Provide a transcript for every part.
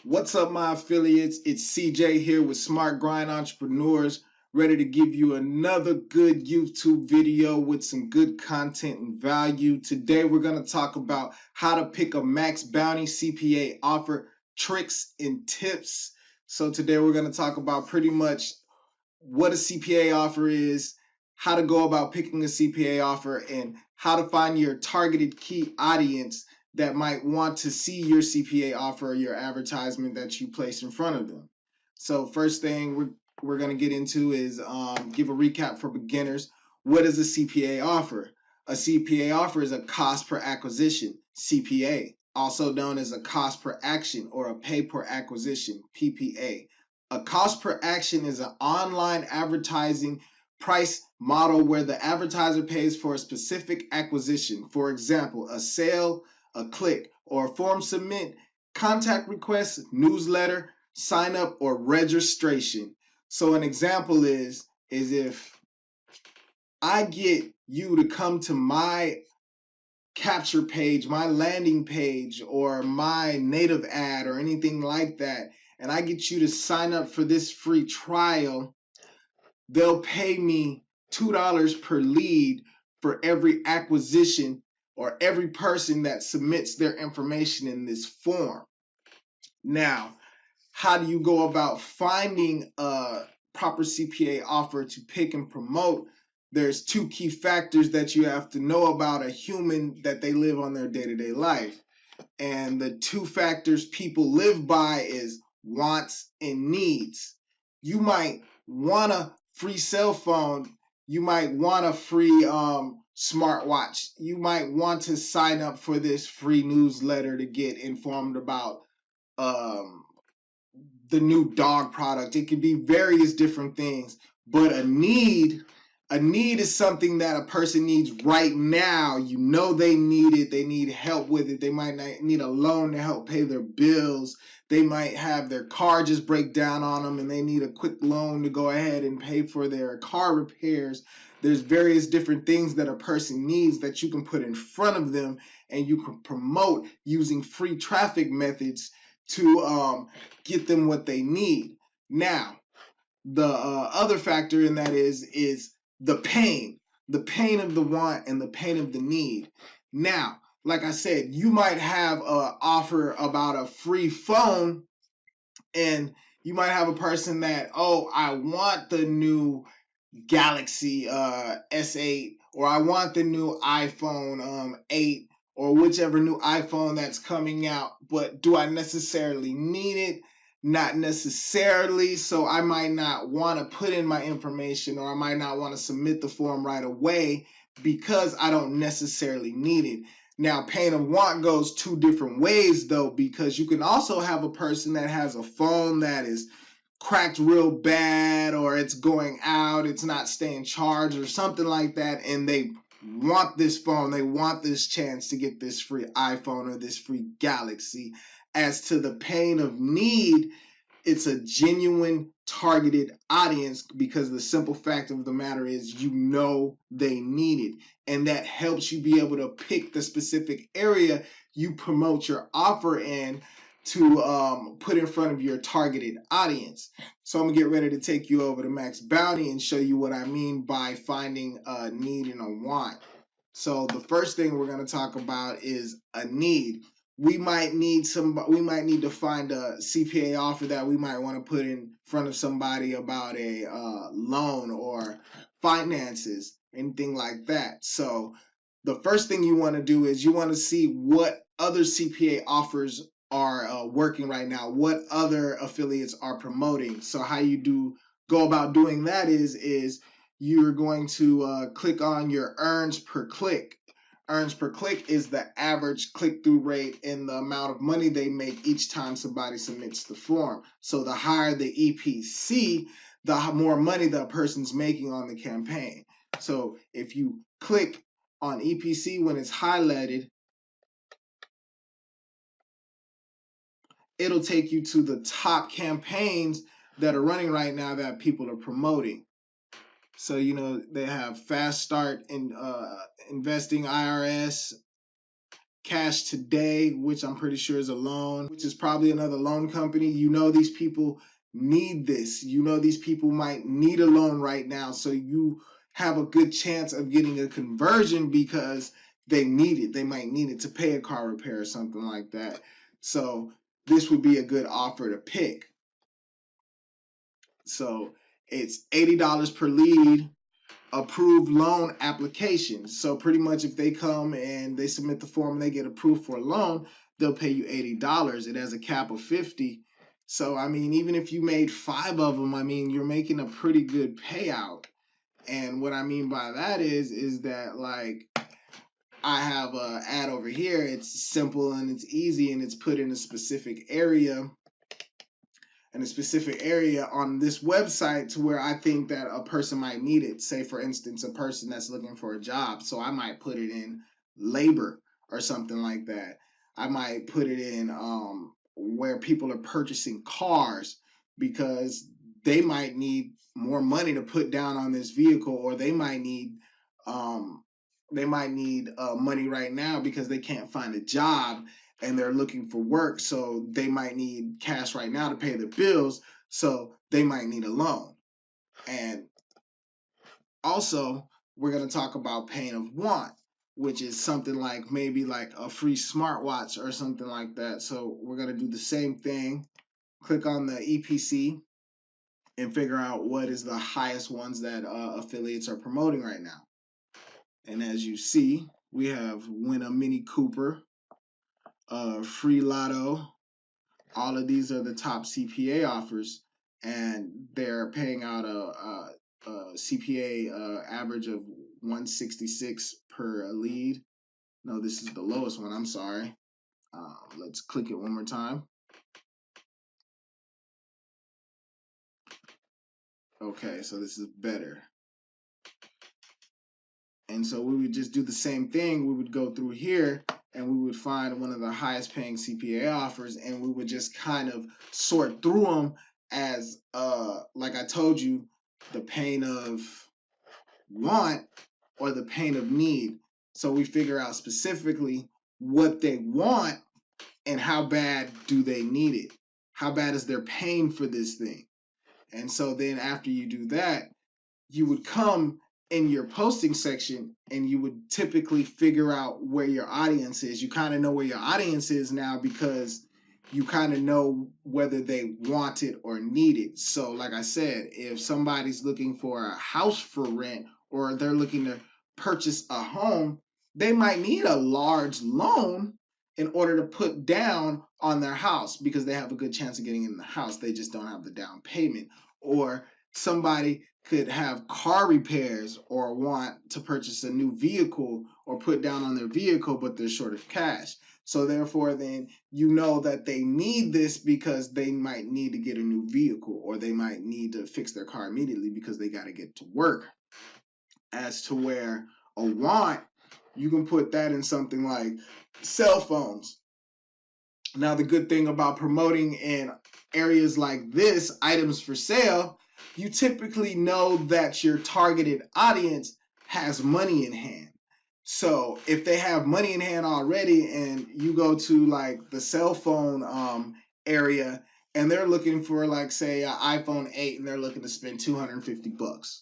What's up, my affiliates? It's CJ here with Smart Grind Entrepreneurs, ready to give you another good YouTube video with some good content and value. Today, we're going to talk about how to pick a Maxbounty CPA offer, tricks and tips. So today, we're going to talk about pretty much what a CPA offer is, how to go about picking a CPA offer, and how to find your targeted key audience that might want to see your CPA offer or your advertisement that you place in front of them. So first thing we're going to get into is give a recap for beginners. What is a CPA offer? A CPA offer is a cost per acquisition, CPA, also known as a cost per action or a pay per acquisition, PPA. A cost per action is an online advertising price model where the advertiser pays for a specific acquisition. For example, a sale, a click, or a form submit, contact request, newsletter, sign up, or registration. So an example is if I get you to come to my capture page, my landing page, or my native ad or anything like that, and I get you to sign up for this free trial, they'll pay me $2 per lead for every acquisition or every person that submits their information in this form. Now, how do you go about finding a proper CPA offer to pick and promote? There's two key factors that you have to know about a human that they live on their day-to-day life. And the two factors people live by is wants and needs. You might want a free cell phone. You might want a free smartwatch. You might want to sign up for this free newsletter to get informed about um, the new dog product. It could be various different things, but a need is something that a person needs right now. You know they need it. They need help with it. They might need a loan to help pay their bills. They might have their car just break down on them and they need a quick loan to go ahead and pay for their car repairs. There's various different things that a person needs that you can put in front of them and you can promote using free traffic methods to get them what they need. Now, the other factor in that is the pain of the want and the pain of the need. Now, like I said, you might have an offer about a free phone, and you might have a person that, oh, I want the new Galaxy S8, or I want the new iPhone 8, or whichever new iPhone that's coming out, but do I necessarily need it? Not necessarily, so I might not want to put in my information, or I might not want to submit the form right away because I don't necessarily need it. Now, pain of want goes two different ways though, because you can also have a person that has a phone that is cracked real bad, or it's going out, it's not staying charged or something like that, and they want this phone, they want this chance to get this free iPhone or this free Galaxy. As to the pain of need, it's a genuine targeted audience because the simple fact of the matter is you know they need it, and that helps you be able to pick the specific area you promote your offer in to put in front of your targeted audience. So I'm gonna get ready to take you over to Maxbounty and show you what I mean by finding a need and a want. So the first thing we're gonna talk about is a need. We might need to find a CPA offer that we might want to put in front of somebody about a loan or finances, anything like that. So the first thing you want to do is you want to see what other CPA offers are working right now, what other affiliates are promoting. So how you do go about doing that is you're going to click on your earns per click. Earns per click is the average click-through rate and the amount of money they make each time somebody submits the form. So the higher the EPC, the more money the person's making on the campaign. So if you click on EPC when it's highlighted, it'll take you to the top campaigns that are running right now that people are promoting. So, you know, they have Fast Start in Investing IRS, Cash Today, which I'm pretty sure is a loan, which is probably another loan company. You know these people need this. You know these people might need a loan right now, so you have a good chance of getting a conversion because they need it. They might need it to pay a car repair or something like that. So this would be a good offer to pick. So it's $80 per lead, approved loan application. So pretty much if they come and they submit the form and they get approved for a loan, they'll pay you $80. It has a cap of 50. So I mean, even if you made 5 of them, I mean, you're making a pretty good payout. And what I mean by that is that, like, I have a ad over here. It's simple and it's easy and it's put in a specific area on this website to where I think that a person might need it. Say, for instance, a person that's looking for a job. So I might put it in labor or something like that. I might put it in where people are purchasing cars because they might need more money to put down on this vehicle, or they might need money right now because they can't find a job and they're looking for work, so they might need cash right now to pay their bills, so they might need a loan. And also, we're going to talk about pain of want, which is something like maybe like a free smartwatch or something like that. So we're going to do the same thing. Click on the EPC and figure out what is the highest ones that affiliates are promoting right now. And as you see, we have Win a Mini Cooper, Free Lotto. All of these are the top CPA offers, and they're paying out a CPA average of 166 per lead. No, this is the lowest one. I'm sorry. Let's click it one more time. Okay, so this is better. And so we would just do the same thing. We would go through here and we would find one of the highest paying CPA offers, and we would just kind of sort through them as, like I told you, the pain of want or the pain of need. So we figure out specifically what they want and how bad do they need it. How bad is their pain for this thing? And so then after you do that, you would come in your posting section and you would typically figure out where your audience is. You kind of know where your audience is now because you kind of know whether they want it or need it. So like I said, if somebody's looking for a house for rent or they're looking to purchase a home, they might need a large loan in order to put down on their house because they have a good chance of getting in the house. They just don't have the down payment. Or somebody could have car repairs or want to purchase a new vehicle or put down on their vehicle, but they're short of cash. So therefore, then you know that they need this because they might need to get a new vehicle or they might need to fix their car immediately because they got to get to work. As to where a want, you can put that in something like cell phones. Now, the good thing about promoting in areas like this, items for sale, you typically know that your targeted audience has money in hand. So if they have money in hand already and you go to like the cell phone area and they're looking for, like, say, an iPhone 8 and they're looking to spend $250.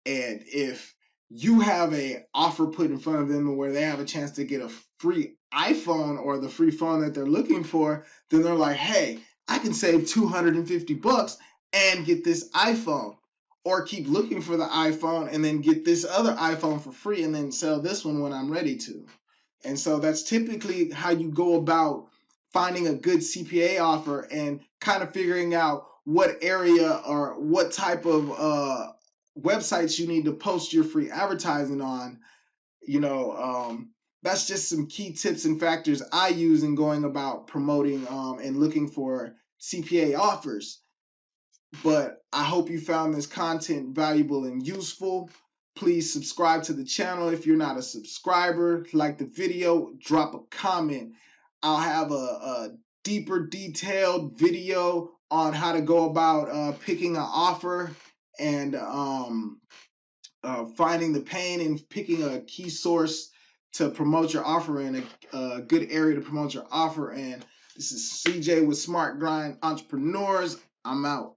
And if you have a offer put in front of them where they have a chance to get a free iPhone or the free phone that they're looking for, then they're like, hey, I can save $250 and get this iPhone, or keep looking for the iPhone and then get this other iPhone for free and then sell this one when I'm ready to. And so that's typically how you go about finding a good CPA offer and kind of figuring out what area or what type of websites you need to post your free advertising on. That's just some key tips and factors I use in going about promoting and looking for CPA offers. But I hope you found this content valuable and useful. Please subscribe to the channel if you're not a subscriber. Like the video, drop a comment. I'll have a deeper detailed video on how to go about picking an offer and finding the pain and picking a key source to promote your offer in, a good area to promote your offer in. This is CJ with Smart Grind Entrepreneurs. I'm out.